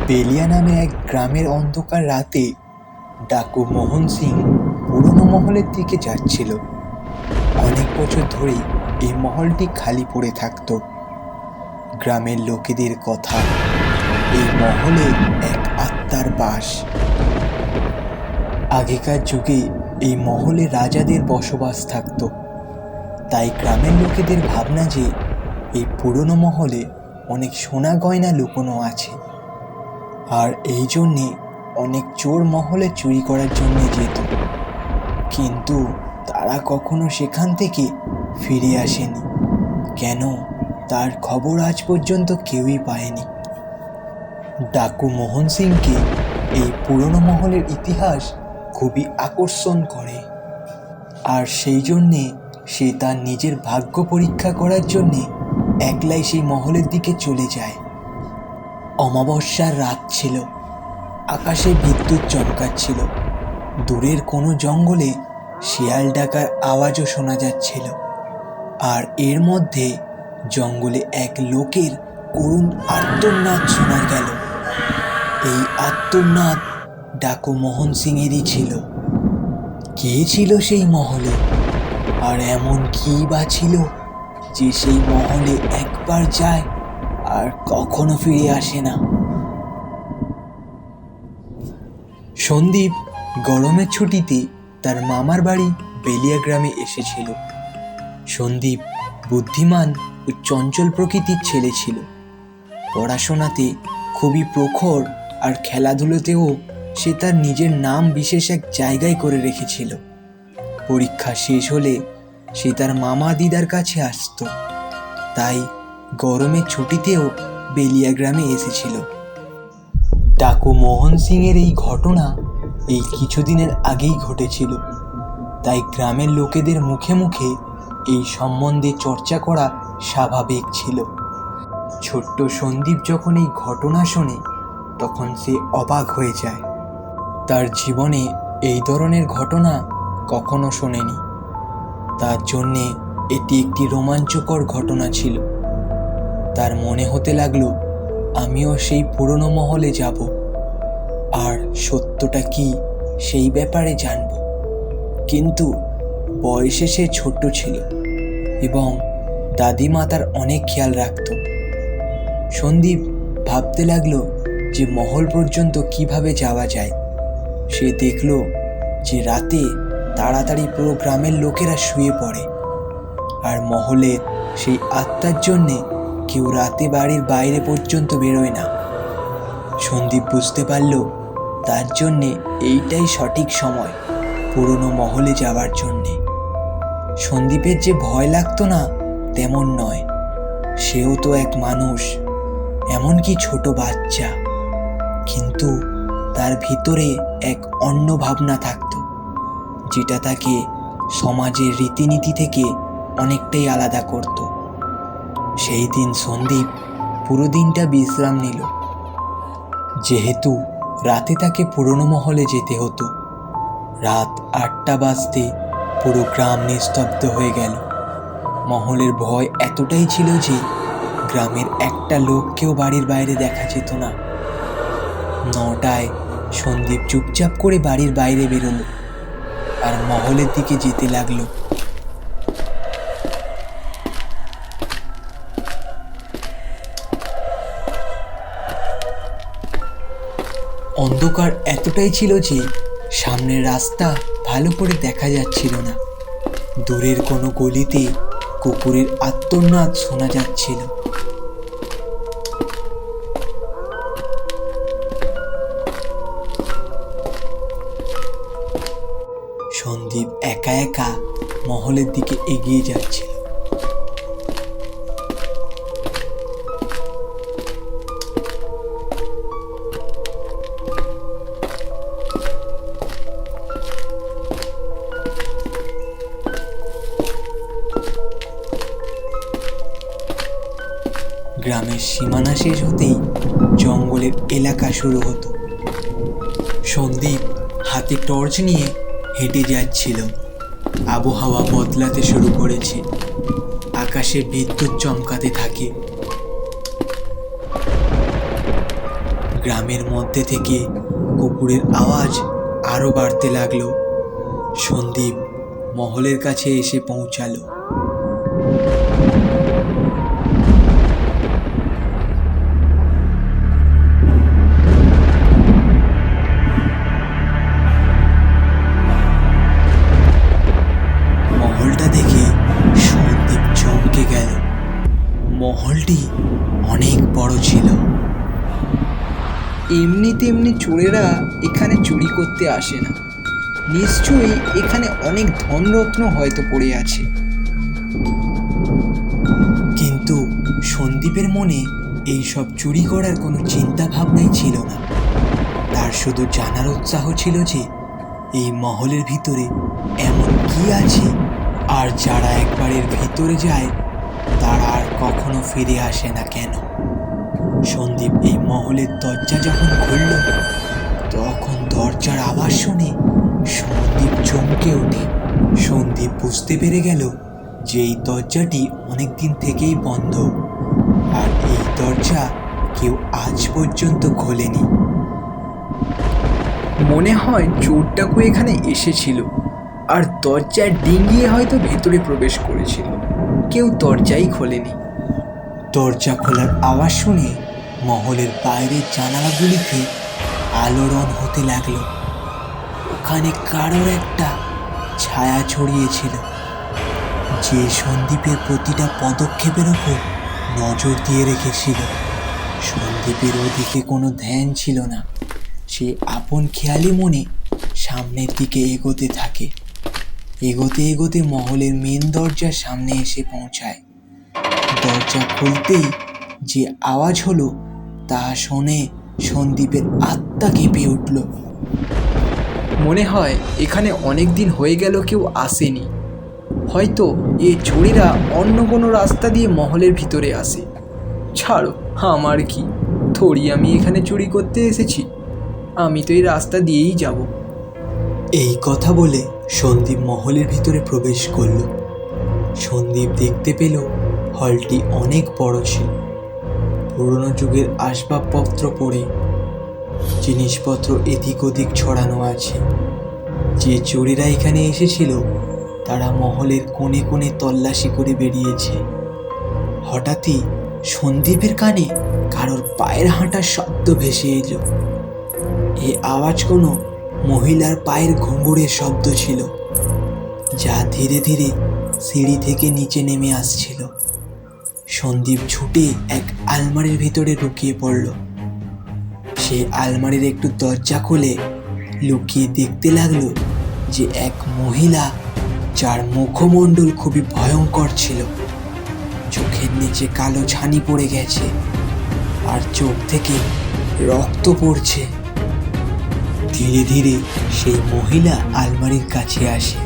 বেলিয়া নামে এক গ্রামের অন্ধকার রাতে ডাকু মোহন সিং পুরনো মহলের দিকে যাচ্ছিল। অনেক বছর ধরেই এই মহলটি খালি পড়ে থাকত। গ্রামের লোকেদের কথা, এই মহলে এক আত্মার বাস। আগেকার যুগে এই মহলে রাজাদের বসবাস থাকত, তাই গ্রামের লোকেদের ভাবনা যে এই পুরনো মহলে অনেক সোনা গয়না লুকোনো আছে, আর এই জন্যে অনেক চোর মহলে চুরি করার জন্য যেত, কিন্তু তারা কখনো সেখান থেকে ফিরে আসেনি। কেন, তার খবর আজ পর্যন্ত কেউই পায়নি। ডাকু মোহন সিংকে এই পুরনো মহলের ইতিহাস খুবই আকর্ষণ করে, আর সেই জন্যে সে তার নিজের ভাগ্য পরীক্ষা করার জন্যে একলাই সেই মহলের দিকে চলে যায়। অমাবস্যার রাত ছিল, আকাশে বিদ্যুৎ চমকাচ্ছিল, দূরের কোনো জঙ্গলে শিয়াল ডাকার আওয়াজও শোনা যাচ্ছিল, আর এর মধ্যে জঙ্গলে এক লোকের করুণ আর্তনাদ শোনা গেল। এই আর্তনাদ ডাকু মোহন সিংয়েরই ছিল। কে ছিল সেই মহলে, আর এমন কি বা ছিল যে সেই মহলে একবার যায় আর কখনো ফিরে আসে না? সন্দীপ গরমের ছুটিতে তার মামার বাড়ি বেলিয়া গ্রামে এসেছিল। সন্দীপ বুদ্ধিমান ও চঞ্চল প্রকৃতির ছেলে ছিল। পড়াশোনাতে খুবই প্রখর, আর খেলাধুলোতেও সে তার নিজের নাম বিশেষ এক জায়গায় করে রেখেছিল। পরীক্ষা শেষ হলে সে তার মামা দিদার কাছে আসতো, তাই গরমের ছুটিতেও বেলিয়া গ্রামে এসেছিল। ডাকু মোহন সিংয়ের এই ঘটনা এই কিছুদিনের আগেই ঘটেছিল, তাই গ্রামের লোকেদের মুখে মুখে এই সম্বন্ধে চর্চা করা স্বাভাবিক ছিল। ছোট্ট সন্দীপ যখন এই ঘটনা শোনে তখন সে অবাক হয়ে যায়। তার জীবনে এই ধরনের ঘটনা কখনো শোনেনি, তার জন্যে এটি একটি রোমাঞ্চকর ঘটনা ছিল। তার মনে হতে লাগলো, আমিও সেই পুরনো মহলে যাব, আর সত্যটা কি সেই ব্যাপারে জানব। কিন্তু বয়সে সে ছোট্ট ছিল এবং দাদিমা তার অনেক খেয়াল রাখত। সন্দীপ ভাবতে লাগলো যে মহল পর্যন্ত কিভাবে যাওয়া যায়। সে দেখল যে রাতে তাড়াতাড়ি পুরো গ্রামের লোকেরা শুয়ে পড়ে, আর মহলের সেই আত্মার জন্যে কেউ রাতে বাড়ির বাইরে পর্যন্ত বেরোয় না। সন্দীপ বুঝতে পারল তার জন্যে এইটাই সঠিক সময় পুরনো মহলে যাওয়ার জন্যে। সন্দীপের যে ভয় লাগতো না তেমন নয়, সেও তো এক মানুষ, এমনকি ছোট বাচ্চা, কিন্তু তার ভিতরে এক অন্য ভাবনা থাকতো, যেটা তাকে সমাজের রীতিনীতি থেকে অনেকটাই আলাদা করত। সেই দিন সন্দীপ পুরো দিনটা বিশ্রাম নিল, যেহেতু রাতে তাকে পুরনো মহলে যেতে হতো। রাত 8টা বাজতে পুরো গ্রাম নিস্তব্ধ হয়ে গেল। মহলের ভয় এতটাই ছিল যে গ্রামের একটা লোককেও বাড়ির বাইরে দেখা যেত না। 9টায় সন্দীপ চুপচাপ করে বাড়ির বাইরে বেরোলো আর মহলের দিকে যেতে লাগলো। অন্ধকার এতটাই ছিল যে সামনের রাস্তা ভালো করে দেখা যাচ্ছিল না। দূরের কোনো গলিতে কুকুরের আর্তনাদ শোনা যাচ্ছিল। সন্দীপ একা একা মহলের দিকে এগিয়ে যাচ্ছিল। গ্রামের সীমানা শেষ হতেই জঙ্গলের এলাকা শুরু হতো। সন্দীপ হাতে টর্চ নিয়ে হেঁটে যাচ্ছিল। আবহাওয়া বদলাতে শুরু করেছে, আকাশে বিদ্যুৎ চমকাতে থাকে। গ্রামের মধ্যে থেকে কুকুরের আওয়াজ আরো বাড়তে লাগলো। সন্দীপ মহলের কাছে এসে পৌঁছালো। মহলটা দেখে সন্দীপ চমকে গেল। মহলটি অনেক বড় ছিল। এমনি তেমনি চোরেরা এখানে চুরি করতে আসে না, নিশ্চয়ই এখানে অনেক ধনরত্ন হয়তো পড়ে আছে। কিন্তু সন্দীপের মনে এইসব চুরি করার কোনো চিন্তা ভাবনাই ছিল না। তার শুধু জানার উৎসাহ ছিল যে এই মহলের ভিতরে এমন কি আছে, আর যারা একবার এর ভিতরে যায় তারা আর কখনো ফিরে আসে না কেন। সন্দীপ এই মহলের দরজা যখন খুলল, তখন দরজার আওয়াজ শুনে সন্দীপ চমকে ওঠে। সন্দীপ বুঝতে পেরে গেল যে এই দরজাটি অনেক দিন থেকেই বন্ধ, আর এই দরজা কেউ আজ পর্যন্ত খোলেনি। মনে হয় চোরটাকু এখানে এসেছিল আর দরজায় ডিঙিয়ে হয়তো ভেতরে প্রবেশ করেছিল, কেউ দরজাই খোলেনি। দরজা খোলার আওয়াজ শুনে মহলের বাইরের জানালাগুলিতে আলোড়ন হতে লাগলো। ওখানে কারোর একটা ছায়া ছড়িয়েছিল, যে সন্দীপের প্রতিটা পদক্ষেপের ওপর নজর দিয়ে রেখেছিল। সন্দীপের ওদিকে কোনো ধ্যান ছিল না। সে আপন খেয়ালি মনে সামনের দিকে এগোতে থাকে। এগোতে এগোতে মহলের মেন দরজার সামনে এসে পৌঁছায়। দরজা খুলতেই যে আওয়াজ হলো তা শুনে সন্দীপের আত্মা কেঁপে উঠল। মনে হয় এখানে অনেক দিন হয়ে গেল কেউ আসেনি, হয়তো এই চোরেরা অন্য কোনো রাস্তা দিয়ে মহলের ভিতরে আসে। ছাড়ো, আমার কি, থোড়ি আমি এখানে চুরি করতে এসেছি, আমি তো এই রাস্তা দিয়েই যাব। এই কথা বলে সন্দীপ মহলের ভিতরে প্রবেশ করল। সন্দীপ দেখতে পেল হলটি অনেক বড় ছিল। পুরনো যুগের আসবাবপত্র পড়ে, জিনিসপত্র এদিক ওদিক ছড়ানো আছে। যে চোরেরা এখানে এসেছিল তারা মহলের কোণে কোণে তল্লাশি করে বেরিয়েছে। হঠাৎই সন্দীপের কানে কারোর পায়ের হাঁটার শব্দ ভেসে এলো। এ আওয়াজ কোনো মহিলার পায়ের ঘুঙুরের শব্দ ছিল, যা ধীরে ধীরে সিঁড়ি থেকে নিচে নেমে আসছিল। সন্দীপ ছুটে এক আলমারির ভিতরে লুকিয়ে পড়ল। সে আলমারির একটু দরজা খুলে লুকিয়ে দেখতে লাগলো যে এক মহিলা, যার মুখমণ্ডল খুবই ভয়ঙ্কর ছিল। চোখের নিচে কালো ছানি পড়ে গেছে আর চোখ থেকে রক্ত পড়ছে। ধীরে ধীরে সেই মহিলা আলমারির কাছে আসে।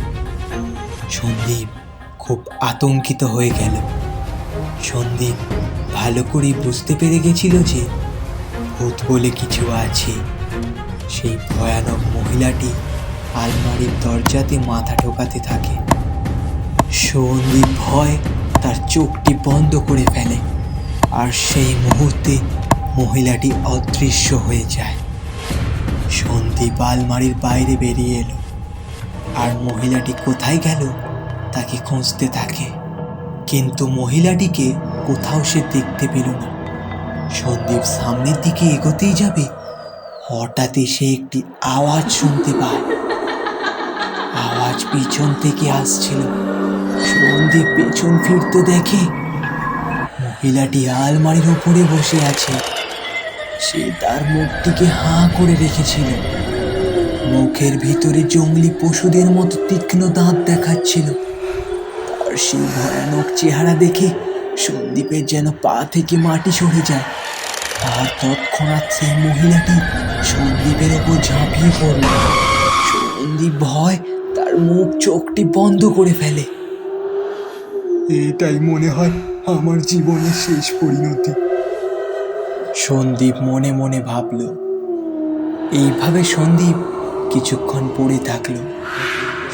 সন্দীপ খুব আতঙ্কিত হয়ে গেল। সন্দীপ ভালো করে বুঝতে পেরে গেছিল যে ভূত বলে কিছু আছে। সেই ভয়ানক মহিলাটি আলমারির দরজাতে মাথা ঠোকাতে থাকে। সন্দীপ ভয় তার চোখটি বন্ধ করে ফেলে, আর সেই মুহূর্তে মহিলাটি অদৃশ্য হয়ে যায়। সন্দীপ আলমারির বাইরে বেরিয়ে এলো, আর মহিলাটি কোথায় গেল তাকে খুঁজতে থাকে। কিন্তু মহিলাটিকে কোথাও সে দেখতে পেল না। সন্দীপ সামনের দিকে এগোতেই যাবে, হঠাৎই সে একটি আওয়াজ শুনতে পায়। আওয়াজ পিছন থেকে আসছিল। সন্দীপ পেছন ফিরতে দেখে মহিলাটি আলমারির উপরে বসে আছে। সে তার মুখটিকে হাঁ করে রেখেছিল। মুখের ভিতরে জঙ্গলি পশুদের মতো তীক্ষ্ণ দাঁত দেখাচ্ছিল। তার সেই ভয়ানক চেহারা দেখে সন্দীপের যেন পা থেকে মাটি সরে যায়, আর তৎক্ষণাৎ সেই মহিলাটি সন্দীপের ওপর ঝাঁপিয়ে পড়ল। সন্দীপ ভয় তার মুখ চোখটি বন্ধ করে ফেলে। এটাই মনে হয় আমার জীবনের শেষ পরিণতি। সন্দীপ মনে মনে ভাবল। এইভাবে সন্দীপ কিছুক্ষণ পড়ে থাকল।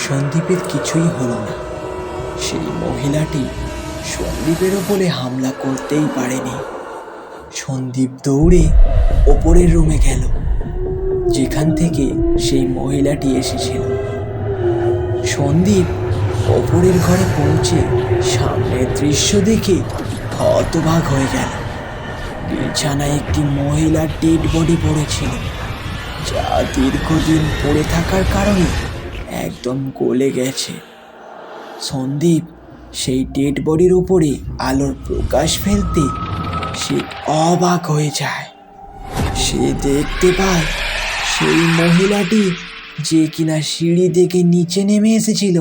সন্দীপের কিছুই হলো না। সেই মহিলাটি সন্দীপের ওপরে হামলা করতেই পারেনি। সন্দীপ দৌড়ে ওপরের রুমে গেল, যেখান থেকে সেই মহিলাটি এসেছিল। সন্দীপ ওপরের ঘরে পৌঁছে সামনের দৃশ্য দেখে হতবাক হয়ে গেল। বিছানায় একটি মহিলার ডেড বডি পড়েছিল, যা দীর্ঘদিন পড়ে থাকার কারণে একদম গলে গেছে। সন্দীপ সেই ডেড বডির উপরে আলোর প্রকাশ ফেলতে সে অবাক হয়ে যায়। সে দেখতে পায় সেই মহিলাটি, যে কিনা সিঁড়ি থেকে নিচে নেমে এসেছিল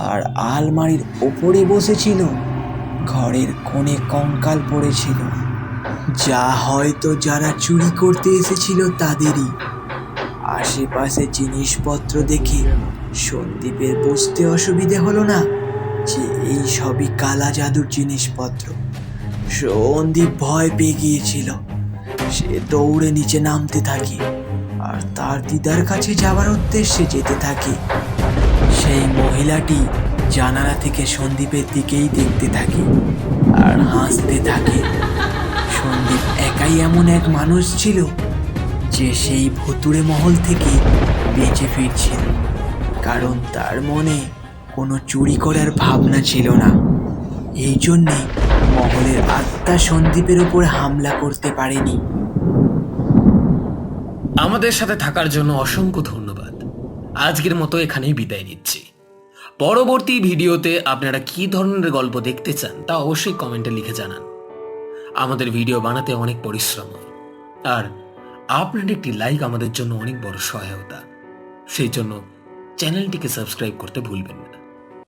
আর আলমারির ওপরে বসেছিল, ঘরের কোণে কঙ্কাল পড়েছিল, যা হয়তো যারা চুরি করতে এসেছিল তাদেরই। আশেপাশে জিনিসপত্র দেখে সন্দীপের বুঝতে অসুবিধে হলো না যে এই সবই কালা জাদুর জিনিসপত্র। সন্দীপ ভয় পেয়ে গিয়েছিল। সে দৌড়ে নিচে নামতে থাকে আর তার দিদার কাছে যাওয়ার উদ্দেশ্যে যেতে থাকে। সেই মহিলাটি জানালা থেকে সন্দীপের দিকেই দেখতে থাকে আর হাসতে থাকে। সন্দীপ একাই এমন এক মানুষ ছিল যে সেই ভুতুড়ে মহল থেকে বেঁচে ফিরছিল, কারণ তার মনে কোনো চুরি করার ভাবনা ছিল না। এই জন্যে মহলের আত্মা সন্দীপের উপর হামলা করতে পারেনি। আমাদের সাথে থাকার জন্য অসংখ্য ধন্যবাদ। আজকের মতো এখানেই বিদায় নিচ্ছি। পরবর্তী ভিডিওতে আপনারা কি ধরনের গল্প দেখতে চান তা অবশ্যই কমেন্টে লিখে জানান। আমাদের ভিডিও বানাতে অনেক পরিশ্রম হয়, আর আপনার একটি লাইক আমাদের জন্য অনেক বড় সহায়তা। সেই জন্য চ্যানেলটিকে সাবস্ক্রাইব করতে ভুলবেন না।